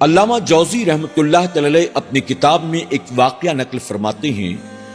علامہ جوزی رحمۃ اللہ تعالی اپنی کتاب میں ایک واقعہ نقل فرماتے ہیں۔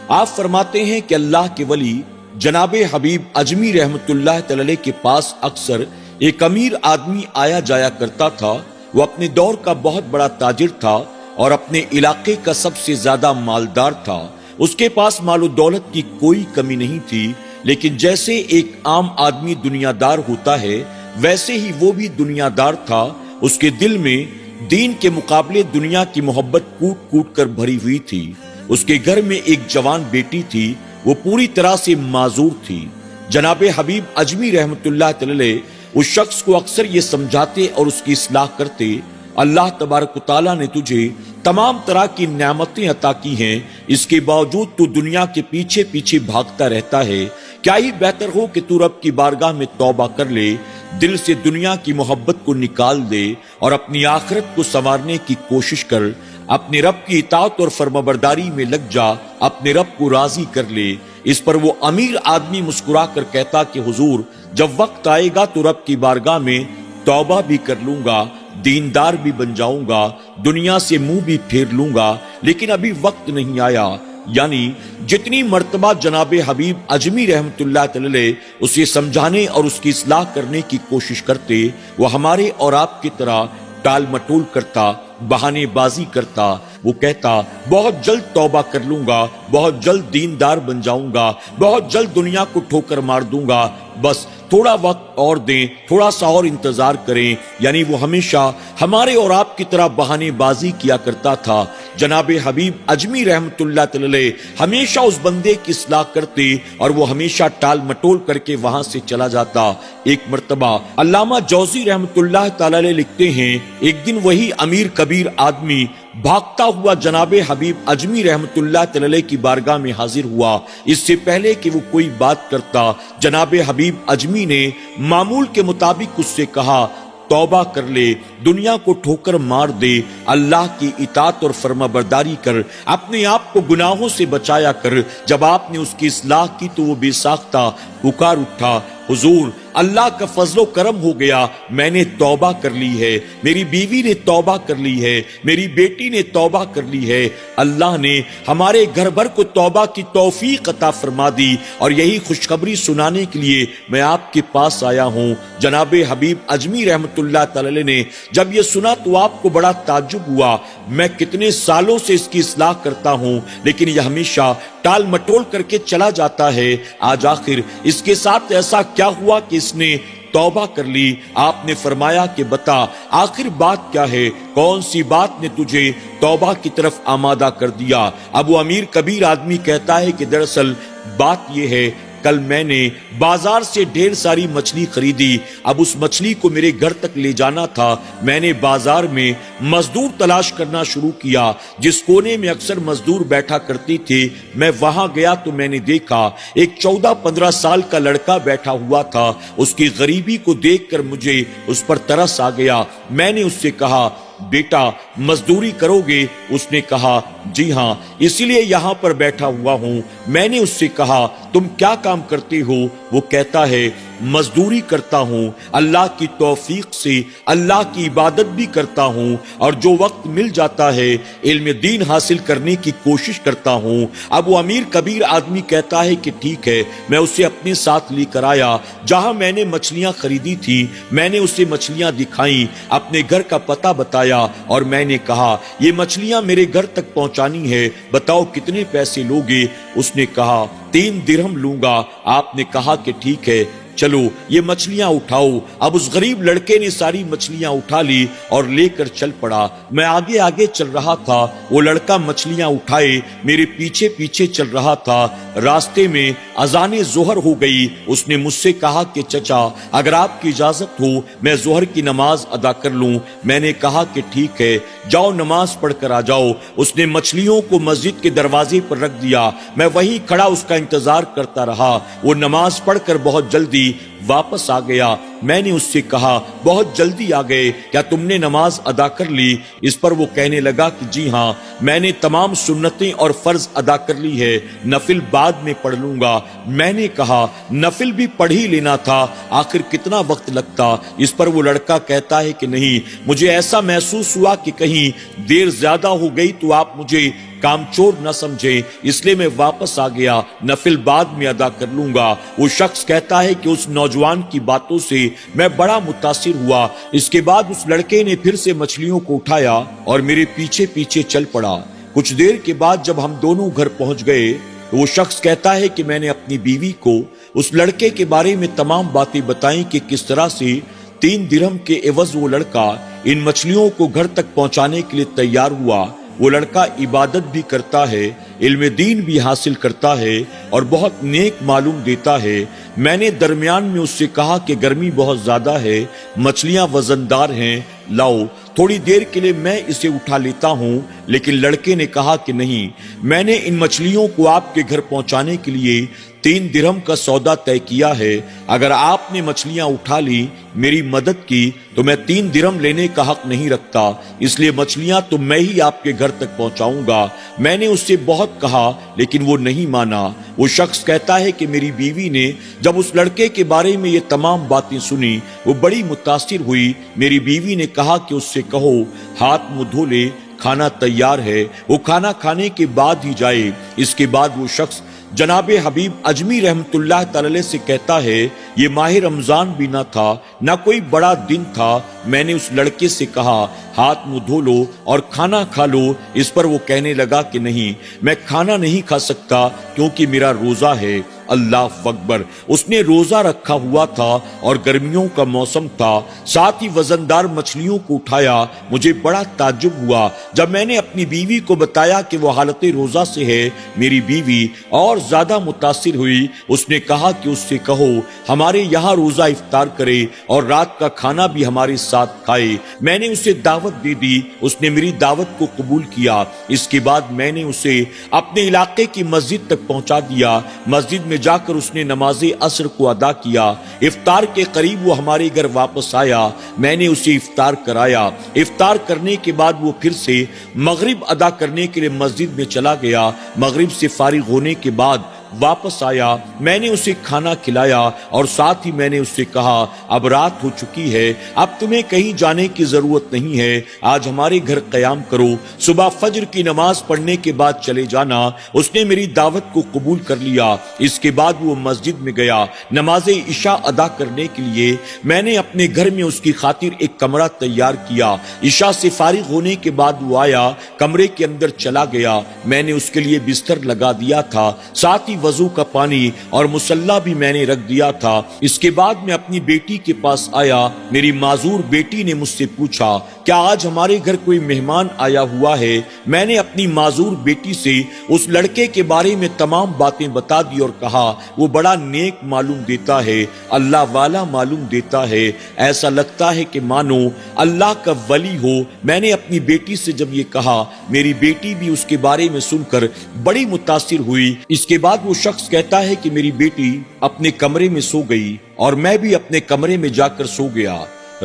آپ فرماتے ہیں کہ اللہ کے ولی جناب حبیب اجمی رحمۃ اللہ تعالی کے پاس اکثر ایک امیر آدمی آیا جایا کرتا تھا۔ وہ اپنے دور کا بہت بڑا تاجر تھا اور اپنے علاقے کا سب سے زیادہ مالدار تھا۔ اس کے پاس مال و دولت کی کوئی کمی نہیں تھی، لیکن جیسے ایک عام آدمی دنیا دار ہوتا ہے ویسے ہی وہ بھی دنیا دار تھا۔ اس کے دل میں دین کے مقابلے دنیا کی محبت کوٹ کوٹ کر بھری ہوئی تھی۔ اس کے گھر میں ایک جوان بیٹی تھی، وہ پوری طرح سے معذور تھی۔ جناب حبیب اجمی رحمت اللہ تعالی اس شخص کو اکثر یہ سمجھاتے اور اس کی اصلاح کرتے، اللہ تبارک و تعالیٰ نے تجھے تمام طرح کی نعمتیں عطا کی ہیں، اس کے باوجود تو دنیا کے پیچھے پیچھے بھاگتا رہتا ہے۔ کیا ہی بہتر ہو کہ تو رب کی بارگاہ میں توبہ کر لے، دل سے دنیا کی محبت کو نکال دے اور اپنی آخرت کو سنوارنے کی کوشش کر، اپنے رب کی اطاعت اور فرمانبرداری میں لگ جا، اپنے رب کو راضی کر لے۔ اس پر وہ امیر آدمی مسکرا کر کہتا کہ حضور، جب وقت آئے گا تو رب کی بارگاہ میں توبہ بھی کر لوں گا، دیندار بھی بن جاؤں گا، دنیا سے منہ بھی پھیر لوں گا، لیکن ابھی وقت نہیں آیا۔ یعنی جتنی مرتبہ جناب حبیب اجمی رحمت اللہ تعالی اسے سمجھانے اور اس کی اصلاح کرنے کی کوشش کرتے، وہ ہمارے اور آپ کی طرح ٹال مٹول کرتا، بہانے بازی کرتا۔ وہ کہتا بہت جلد توبہ کر لوں گا، بہت جلد دیندار بن جاؤں گا، بہت جلد دنیا کو ٹھوکر مار دوں گا، بس تھوڑا وقت اور دیں، تھوڑا سا اور انتظار کریں۔ یعنی وہ ہمیشہ ہمارے اور آپ کی طرح بہانے بازی کیا کرتا تھا۔ جناب حبیب اجمی رحمت اللہ تعالی ہمیشہ اس بندے کی اصلاح کرتے اور وہ ہمیشہ ٹال مٹول کر کے وہاں سے چلا جاتا۔ ایک مرتبہ علامہ جوزی رحمت اللہ تعالی لکھتے ہیں، ایک دن وہی امیر کبیر آدمی بھاگتا ہوا جناب حبیب اجمی رحمت اللہ تعالی کی بارگاہ میں حاضر ہوا۔ اس سے پہلے کہ وہ کوئی بات کرتا، جناب حبیب اجمی نے معمول کے مطابق اس سے کہا، توبہ کر لے، دنیا کو ٹھوکر مار دے، اللہ کی اطاعت اور فرمانبرداری کر، اپنے آپ کو گناہوں سے بچایا کر۔ جب آپ نے اس کی اصلاح کی تو وہ بے ساختہ پکار اٹھا، حضور، اللہ کا فضل و کرم ہو گیا، میں نے توبہ کر لی ہے، میری بیوی نے توبہ کر لی ہے، میری بیٹی نے توبہ کر لی ہے، اللہ نے ہمارے گھر بھر کو توبہ کی توفیق عطا فرما دی، اور یہی خوشخبری سنانے کے لیے میں آپ کے پاس آیا ہوں۔ جناب حبیب اجمی رحمت اللہ تعالی نے جب یہ سنا تو آپ کو بڑا تعجب ہوا، میں کتنے سالوں سے اس کی اصلاح کرتا ہوں لیکن یہ ہمیشہ ٹال مٹول کر کے چلا جاتا ہے، آج آخر اس کے ساتھ ایسا کیا ہوا کہ اس نے توبہ کر لی؟ آپ نے فرمایا کہ بتا آخر بات کیا ہے، کون سی بات نے تجھے توبہ کی طرف آمادہ کر دیا؟ اب وہ امیر کبیر آدمی کہتا ہے کہ دراصل بات یہ ہے، کل میں نے بازار سے ڈھیر ساری مچھلی خریدی، اب اس مچھلی کو میرے گھر تک لے جانا تھا، میں نے بازار میں مزدور تلاش کرنا شروع کیا، جس کونے میں اکثر مزدور بیٹھا کرتے تھے میں وہاں گیا تو میں نے دیکھا ایک 14-15 سال کا لڑکا بیٹھا ہوا تھا۔ اس کی غریبی کو دیکھ کر مجھے اس پر ترس آ گیا۔ میں نے اس سے کہا، بیٹا مزدوری کرو گے؟ اس نے کہا، جی ہاں، اسی لیے یہاں پر بیٹھا ہوا ہوں۔ میں نے اس سے کہا، تم کیا کام کرتے ہو؟ وہ کہتا ہے، مزدوری کرتا ہوں، اللہ کی توفیق سے اللہ کی عبادت بھی کرتا ہوں، اور جو وقت مل جاتا ہے علم دین حاصل کرنے کی کوشش کرتا ہوں۔ اب وہ امیر کبیر آدمی کہتا ہے کہ ٹھیک ہے، میں اسے اپنے ساتھ لے کر آیا جہاں میں نے مچھلیاں خریدی تھی، میں نے اسے مچھلیاں دکھائیں، اپنے گھر کا پتہ بتایا، اور میں نے کہا یہ مچھلیاں میرے گھر تک پہنچانی ہے، بتاؤ کتنے پیسے لوگے؟ اس نے کہا 3 درہم لوں گا۔ آپ نے کہا کہ ٹھیک ہے، چلو یہ مچھلیاں اٹھاؤ۔ اب اس غریب لڑکے نے ساری مچھلیاں اٹھا لی اور لے کر چل پڑا۔ میں آگے آگے چل رہا تھا، وہ لڑکا مچھلیاں اٹھائے میرے پیچھے پیچھے چل رہا تھا۔ راستے میں اذان ظہر ہو گئی۔ اس نے مجھ سے کہا کہ چچا اگر آپ کی اجازت ہو میں ظہر کی نماز ادا کر لوں۔ میں نے کہا کہ ٹھیک ہے، جاؤ نماز پڑھ کر آ جاؤ۔ اس نے مچھلیوں کو مسجد کے دروازے پر رکھ دیا، میں وہیں کھڑا اس کا انتظار کرتا رہا۔ وہ نماز پڑھ کر بہت جلدی واپس آ گیا۔ میں نے اس سے کہا بہت جلدی آ گئے، کیا تم نے نماز ادا کر لی؟ اس پر وہ کہنے لگا کہ جی ہاں، میں نے تمام سنتیں اور فرض ادا کر لی ہے، نفل بعد میں پڑھ لوں گا۔ میں نے کہا نفل بھی پڑھ ہی لینا تھا، آخر کتنا وقت لگتا؟ اس پر وہ لڑکا کہتا ہے کہ نہیں، مجھے ایسا محسوس ہوا کہ کہیں دیر زیادہ ہو گئی تو آپ مجھے کام چور نہ سمجھیں، اس لیے میں واپس آ گیا، نفل بعد میں ادا کر لوں گا۔ وہ شخص کہتا ہے کہ اس نوجوان کی باتوں سے میں بڑا متاثر ہوا۔ اس کے بعد اس لڑکے نے پھر سے مچھلیوں کو اٹھایا اور میرے پیچھے پیچھے چل پڑا۔ کچھ دیر کے بعد جب ہم دونوں گھر پہنچ گئے تو وہ شخص کہتا ہے کہ میں نے اپنی بیوی کو اس لڑکے کے بارے میں تمام باتیں بتائیں کہ کس طرح سے 3 درہم کے عوض وہ لڑکا ان مچھلیوں کو گھر تک پہنچانے کے لیے تیار ہوا۔ وہ لڑکا عبادت بھی کرتا ہے، علم دین بھی حاصل کرتا ہے اور بہت نیک معلوم دیتا ہے۔ میں نے درمیان میں اس سے کہا کہ گرمی بہت زیادہ ہے، مچھلیاں وزندار ہیں، لاؤ تھوڑی دیر کے لیے میں اسے اٹھا لیتا ہوں، لیکن لڑکے نے کہا کہ نہیں، میں نے ان مچھلیوں کو آپ کے گھر پہنچانے کے لیے 3 درہم کا سودا طے کیا ہے، اگر آپ نے مچھلیاں اٹھا لی، میری مدد کی، تو میں 3 درہم لینے کا حق نہیں رکھتا، اس لیے مچھلیاں تو میں ہی آپ کے گھر تک پہنچاؤں گا۔ میں نے اس سے بہت کہا لیکن وہ نہیں مانا۔ وہ شخص کہتا ہے کہ میری بیوی نے جب اس لڑکے کے بارے میں یہ تمام باتیں سنی، وہ بڑی متاثر ہوئی۔ میری بیوی نے کہا کہ اس سے کہو ہاتھ منہ دھو لے، کھانا تیار ہے، وہ کھانا کھانے کے بعد ہی جائے۔ اس کے بعد وہ شخص جناب حبیب اجمی رحمت اللہ تعالی سے کہتا ہے یہ ماہ رمضان بھی نہ تھا، نہ کوئی بڑا دن تھا۔ میں نے اس لڑکے سے کہا ہاتھ منہ دھو لو اور کھانا کھا لو۔ اس پر وہ کہنے لگا کہ نہیں، میں کھانا نہیں کھا سکتا کیونکہ میرا روزہ ہے۔ اللہ اکبر! اس نے روزہ رکھا ہوا تھا اور گرمیوں کا موسم تھا، ساتھ ہی وزندار مچھلیوں کو اٹھایا۔ مجھے بڑا تعجب ہوا جب میں نے اپنی بیوی کو بتایا کہ وہ حالت روزہ سے ہے۔ میری بیوی اور زیادہ متاثر ہوئی۔ اس نے کہا کہ اس سے کہو ہمارے یہاں روزہ افطار کرے اور رات کا کھانا بھی ہمارے ساتھ کھائے۔ میں نے اسے دعوت دے دی، اس نے میری دعوت کو قبول کیا۔ اس کے بعد میں نے اسے اپنے علاقے کی مسجد تک پہنچا دیا۔ مسجد میں جا کر اس نے نماز عصر کو ادا کیا۔ افطار کے قریب وہ ہمارے گھر واپس آیا، میں نے اسے افطار کرایا۔ افطار کرنے کے بعد وہ پھر سے مغرب ادا کرنے کے لیے مسجد میں چلا گیا۔ مغرب سے فارغ ہونے کے بعد واپس آیا، میں نے اسے کھانا کھلایا اور ساتھ ہی میں نے اس سے کہا اب رات ہو چکی ہے، اب تمہیں کہیں جانے کی ضرورت نہیں ہے، آج ہمارے گھر قیام کرو، صبح فجر کی نماز پڑھنے کے بعد چلے جانا۔ اس نے میری دعوت کو قبول کر لیا۔ اس کے بعد وہ مسجد میں گیا نماز عشاء ادا کرنے کے لیے۔ میں نے اپنے گھر میں اس کی خاطر ایک کمرہ تیار کیا۔ عشاء سے فارغ ہونے کے بعد وہ آیا، کمرے کے اندر چلا گیا۔ میں نے اس کے لیے بستر لگا دیا تھا، ساتھ ہی وضو کا پانی اور مصلی بھی میں نے رکھ دیا تھا۔ اس کے بعد میں اپنی بیٹی کے پاس آیا۔ میری معذور بیٹی نے مجھ سے پوچھا کیا آج ہمارے گھر کوئی مہمان آیا ہوا ہے؟ میں نے اپنی معذور بیٹی سے اس لڑکے کے بارے میں تمام باتیں بتا دی اور کہا وہ بڑا نیک معلوم دیتا ہے، اللہ والا معلوم دیتا ہے، ایسا لگتا ہے کہ مانو اللہ کا ولی ہو۔ میں نے اپنی بیٹی سے جب یہ کہا، میری بیٹی بھی اس کے بارے میں سن کر بڑی متاثر ہوئی۔ اس کے بعد وہ شخص کہتا ہے کہ میری بیٹی اپنے کمرے میں سو گئی اور میں بھی اپنے کمرے میں جا کر سو گیا۔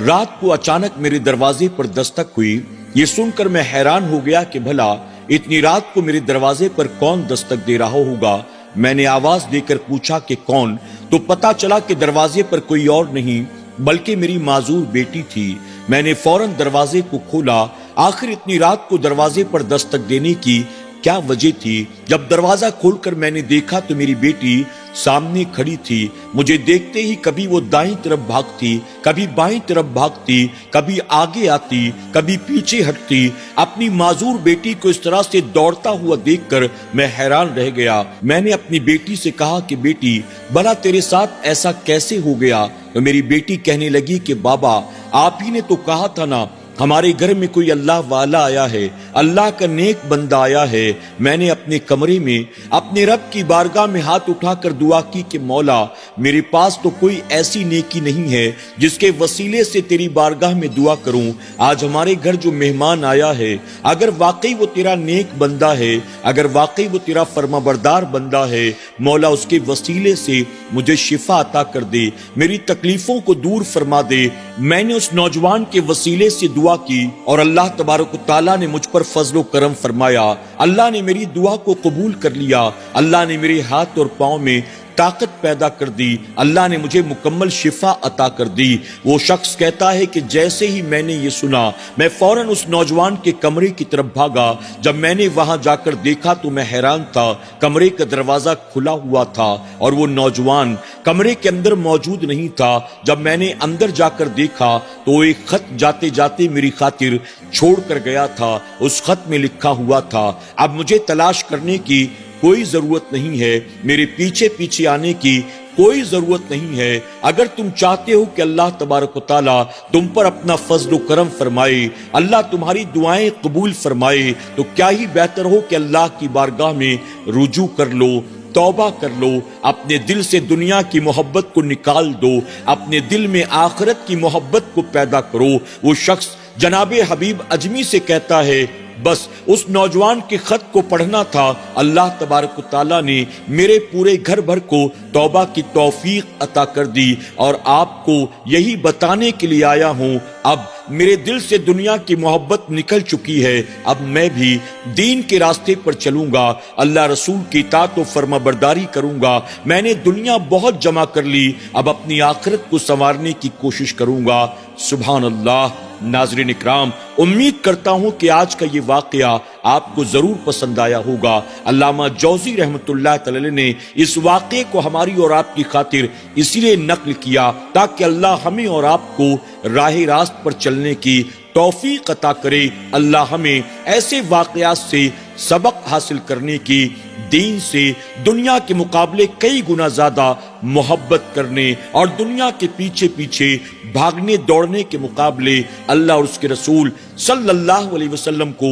رات کو اچانک میرے دروازے پر دستک ہوئی۔ یہ سن کر میں حیران ہو گیا کہ بھلا اتنی رات کو میرے دروازے پر کون دستک دے رہا ہوگا۔ میں نے آواز دے کر پوچھا کہ کون، تو پتا چلا کہ دروازے پر کوئی اور نہیں بلکہ میری معذور بیٹی تھی۔ میں نے فوراً دروازے کو کھولا۔ آخر اتنی رات کو دروازے پر دستک دینے کی کیا وجہ تھی؟ جب دروازہ کھول کر میں نے دیکھا تو میری بیٹی سامنے کھڑی تھی۔ مجھے دیکھتے ہی کبھی وہ دائیں طرف بھاگتی، کبھی بائیں طرف بھاگتی، کبھی آگے آتی، کبھی پیچھے ہٹتی۔ اپنی معذور بیٹی کو اس طرح سے دوڑتا ہوا دیکھ کر میں حیران رہ گیا۔ میں نے اپنی بیٹی سے کہا کہ بیٹی بھلا تیرے ساتھ ایسا کیسے ہو گیا؟ تو میری بیٹی کہنے لگی کہ بابا آپ ہی نے تو کہا تھا نا ہمارے گھر میں کوئی اللہ والا آیا ہے، اللہ کا نیک بندہ آیا ہے۔ میں نے اپنے کمرے میں اپنے رب کی بارگاہ میں ہاتھ اٹھا کر دعا کی کہ مولا میرے پاس تو کوئی ایسی نیکی نہیں ہے جس کے وسیلے سے تیری بارگاہ میں دعا کروں۔ آج ہمارے گھر جو مہمان آیا ہے، اگر واقعی وہ تیرا نیک بندہ ہے، اگر واقعی وہ تیرا فرما بردار بندہ ہے، مولا اس کے وسیلے سے مجھے شفا عطا کر دے، میری تکلیفوں کو دور فرما دے۔ میں نے اس نوجوان کے وسیلے سے دعا کی اور اللہ تبارک و تعالیٰ نے مجھ پر فضل و کرم فرمایا، اللہ نے میری دعا کو قبول کر لیا، اللہ نے میرے ہاتھ اور پاؤں میں طاقت پیدا کر دی، اللہ نے مجھے مکمل شفا عطا کر دی۔ وہ شخص کہتا ہے کہ جیسے ہی میں نے یہ سنا، میں فوراً اس نوجوان کے کمرے کی طرف بھاگا۔ جب میں نے وہاں جا کر دیکھا تو میں حیران تھا، کمرے کا دروازہ کھلا ہوا تھا اور وہ نوجوان کمرے کے اندر موجود نہیں تھا۔ جب میں نے اندر جا کر دیکھا تو وہ ایک خط جاتے جاتے میری خاطر چھوڑ کر گیا تھا۔ اس خط میں لکھا ہوا تھا، اب مجھے تلاش کرنے کی کوئی ضرورت نہیں ہے، میرے پیچھے پیچھے آنے کی کوئی ضرورت نہیں ہے۔ اگر تم چاہتے ہو کہ اللہ تبارک و تعالیٰ تم پر اپنا فضل و کرم فرمائے، اللہ تمہاری دعائیں قبول فرمائے، تو کیا ہی بہتر ہو کہ اللہ کی بارگاہ میں رجوع کر لو، توبہ کر لو، اپنے دل سے دنیا کی محبت کو نکال دو، اپنے دل میں آخرت کی محبت کو پیدا کرو۔ وہ شخص جناب حبیب اجمی سے کہتا ہے، بس اس نوجوان کے خط کو پڑھنا تھا، اللہ تبارک و تعالیٰ نے میرے پورے گھر بھر کو توبہ کی توفیق عطا کر دی، اور آپ کو یہی بتانے کے لیے آیا ہوں، اب میرے دل سے دنیا کی محبت نکل چکی ہے، اب میں بھی دین کے راستے پر چلوں گا، اللہ رسول کی اطاعت و فرما برداری کروں گا۔ میں نے دنیا بہت جمع کر لی، اب اپنی آخرت کو سنوارنے کی کوشش کروں گا۔ سبحان اللہ۔ ناظرین اکرام، امید کرتا ہوں کہ آج کا یہ واقعہ آپ کو ضرور پسند آیا ہوگا۔ علامہ جوزی رحمۃ اللہ تعالی نے اس واقعے کو ہماری اور آپ کی خاطر اسی لیے نقل کیا تاکہ اللہ ہمیں اور آپ کو راہ راست پر چلنے کی توفیق عطا کرے۔ اللہ ہمیں ایسے واقعات سے سبق حاصل کرنے کی، دین سے دنیا کے مقابلے کئی گنا زیادہ محبت کرنے اور دنیا کے پیچھے پیچھے بھاگنے دوڑنے کے مقابلے اللہ اور اس کے رسول صلی اللہ علیہ وسلم کو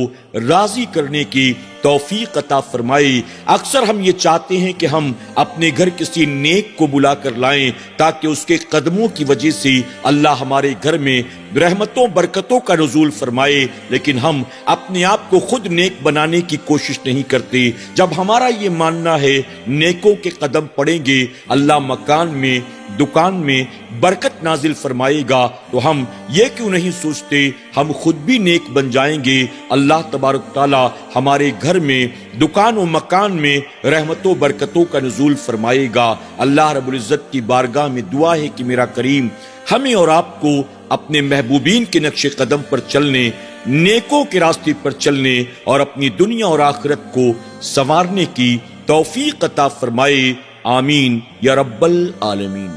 راضی کرنے کی توفیق عطا فرمائے۔ اکثر ہم یہ چاہتے ہیں کہ ہم اپنے گھر کسی نیک کو بلا کر لائیں تاکہ اس کے قدموں کی وجہ سے اللہ ہمارے گھر میں رحمتوں برکتوں کا نزول فرمائے، لیکن ہم اپنے آپ کو خود نیک بنانے کی کوشش نہیں کرتے۔ جب ہمارا یہ ماننا ہے نیکوں کے قدم پڑیں گے، اللہ مکان میں، دکان میں برکت نازل فرمائے گا، تو ہم یہ کیوں نہیں سوچتے ہم خود بھی نیک بن جائیں گے، اللہ تبارک تعالیٰ ہمارے گھر میں، دکان و مکان میں رحمتوں برکتوں کا نزول فرمائے گا۔ اللہ رب العزت کی بارگاہ میں دعا ہے کہ میرا کریم ہمیں اور آپ کو اپنے محبوبین کے نقش قدم پر چلنے، نیکوں کے راستے پر چلنے اور اپنی دنیا اور آخرت کو سنوارنے کی توفیق عطا فرمائے۔ آمین یا رب العالمین۔